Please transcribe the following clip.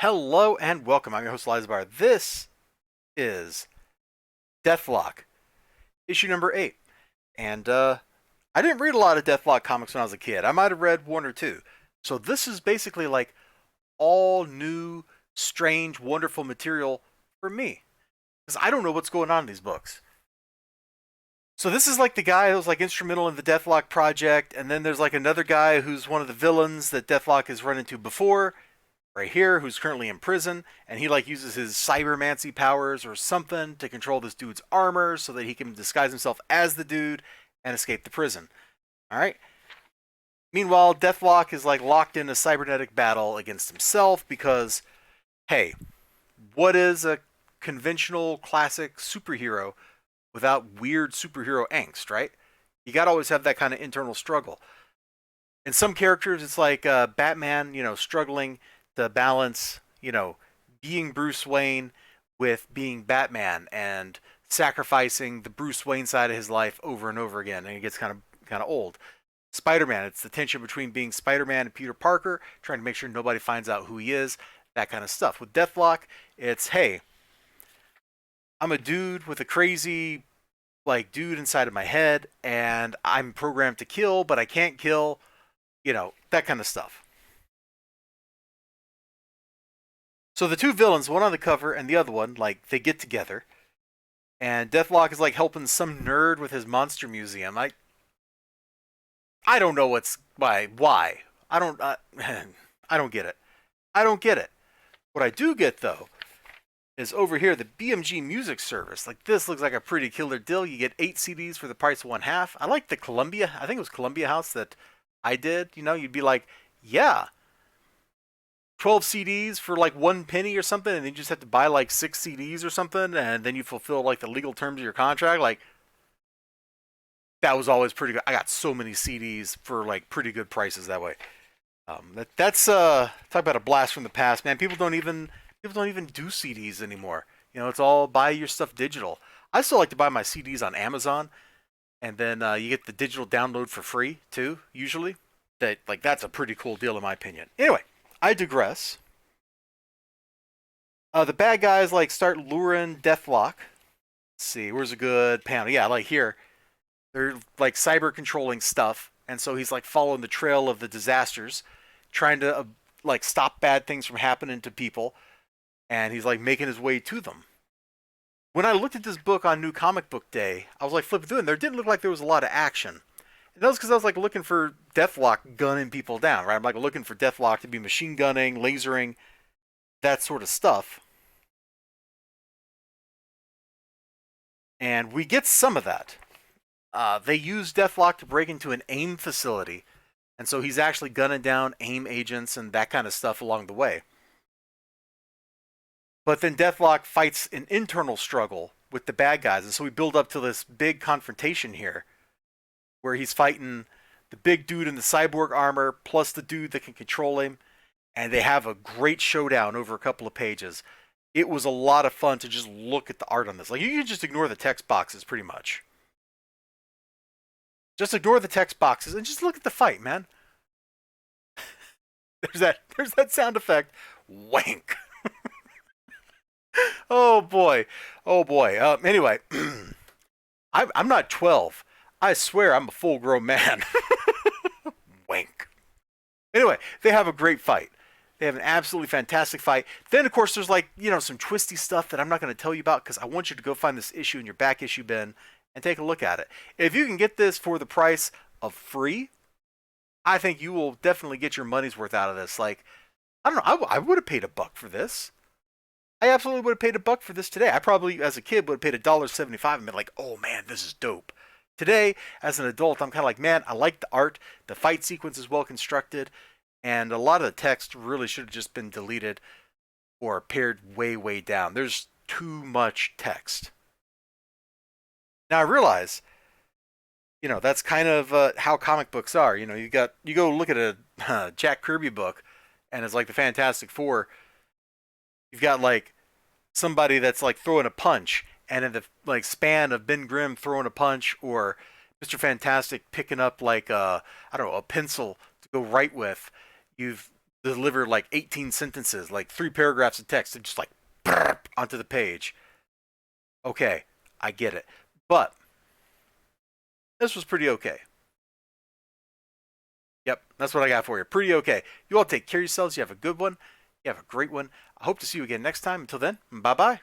Hello and welcome. I'm your host, Elizibar. This is Deathlok, issue number 8. And I didn't read a lot of Deathlok comics when I was a kid. I might have read one or two. So this is basically like all new, strange, wonderful material for me. Because I don't know what's going on in these books. So this is like the guy who's like instrumental in the Deathlok project, and then there's like another guy who's one of the villains that Deathlok has run into before, right here, who's currently in prison, and he like uses his cybermancy powers or something to control this dude's armor so that he can disguise himself as the dude and escape the prison. All right. Meanwhile, Deathlok is like locked in a cybernetic battle against himself because, hey, what is a conventional classic superhero without weird superhero angst, right? You gotta always have that kind of internal struggle. In some characters, it's like Batman, struggling to balance, being Bruce Wayne with being Batman and sacrificing the Bruce Wayne side of his life over and over again, and it gets kind of old. Spider-Man, it's the tension between being Spider-Man and Peter Parker, trying to make sure nobody finds out who he is, that kind of stuff. With Deathlok, it's hey, I'm a dude with a crazy like dude inside of my head, and I'm programmed to kill, but I can't kill, that kind of stuff. So the two villains, one on the cover and the other one, like they get together, and Deathlok is like helping some nerd with his monster museum. I don't know why. I don't I don't get it. I don't get it. What I do get though is over here the BMG music service. Like this looks like a pretty killer deal. You get 8 CDs for the price of one half. I like the Columbia. I think it was Columbia House that I did. You'd be like, yeah, 12 CDs for like 1 penny or something, and then you just have to buy like 6 CDs or something, and then you fulfill like the legal terms of your contract. Like that was always pretty good. I got so many CDs for like pretty good prices that way. That's talk about a blast from the past, man. People don't even do CDs anymore. It's all buy your stuff digital. I still like to buy my CDs on Amazon, and then you get the digital download for free too. Usually, that's a pretty cool deal in my opinion. Anyway, I digress. The bad guys like start luring Deathlok. Let's see, where's a good panel? Yeah, like here, they're like cyber controlling stuff, and so he's like following the trail of the disasters, trying to like stop bad things from happening to people, and he's like making his way to them. When I looked at this book on New Comic Book Day, I was like flipping through, and there didn't look like there was a lot of action. And that was because I was like looking for Deathlok gunning people down, right? I'm like looking for Deathlok to be machine gunning, lasering, that sort of stuff. And we get some of that. They use Deathlok to break into an AIM facility, and so he's actually gunning down AIM agents and that kind of stuff along the way. But then Deathlok fights an internal struggle with the bad guys, and so we build up to this big confrontation here, where he's fighting the big dude in the cyborg armor plus the dude that can control him, and they have a great showdown over a couple of pages. It was a lot of fun to just look at the art on this. Like you can just ignore the text boxes pretty much. Just ignore the text boxes and just look at the fight, man. There's that sound effect. Wank. Oh boy. Oh boy. Anyway, I'm not 12. I swear I'm a full grown man. Wank. Anyway, they have a great fight. They have an absolutely fantastic fight. Then, of course, there's like, some twisty stuff that I'm not going to tell you about because I want you to go find this issue in your back issue bin and take a look at it. If you can get this for the price of free, I think you will definitely get your money's worth out of this. Like, I don't know, I would have paid $1 for this. I absolutely would have paid $1 for this today. I probably, as a kid, would have paid $1.75 and been like, oh man, this is dope. Today, as an adult, I'm kind of like, man, I like the art. The fight sequence is well constructed. And a lot of the text really should have just been deleted or pared way, way down. There's too much text. Now I realize, that's kind of how comic books are. You go look at a Jack Kirby book, and it's like the Fantastic Four. You've got like somebody that's like throwing a punch, and in the like span of Ben Grimm throwing a punch, or Mr. Fantastic picking up like I don't know, a pencil to go write with, you've deliver like 18 sentences, like 3 paragraphs of text, and just like burp onto the page. Okay, I get it. But this was pretty okay. Yep, that's what I got for you. Pretty okay. You all take care of yourselves. You have a good one. You have a great one. I hope to see you again next time. Until then, bye bye.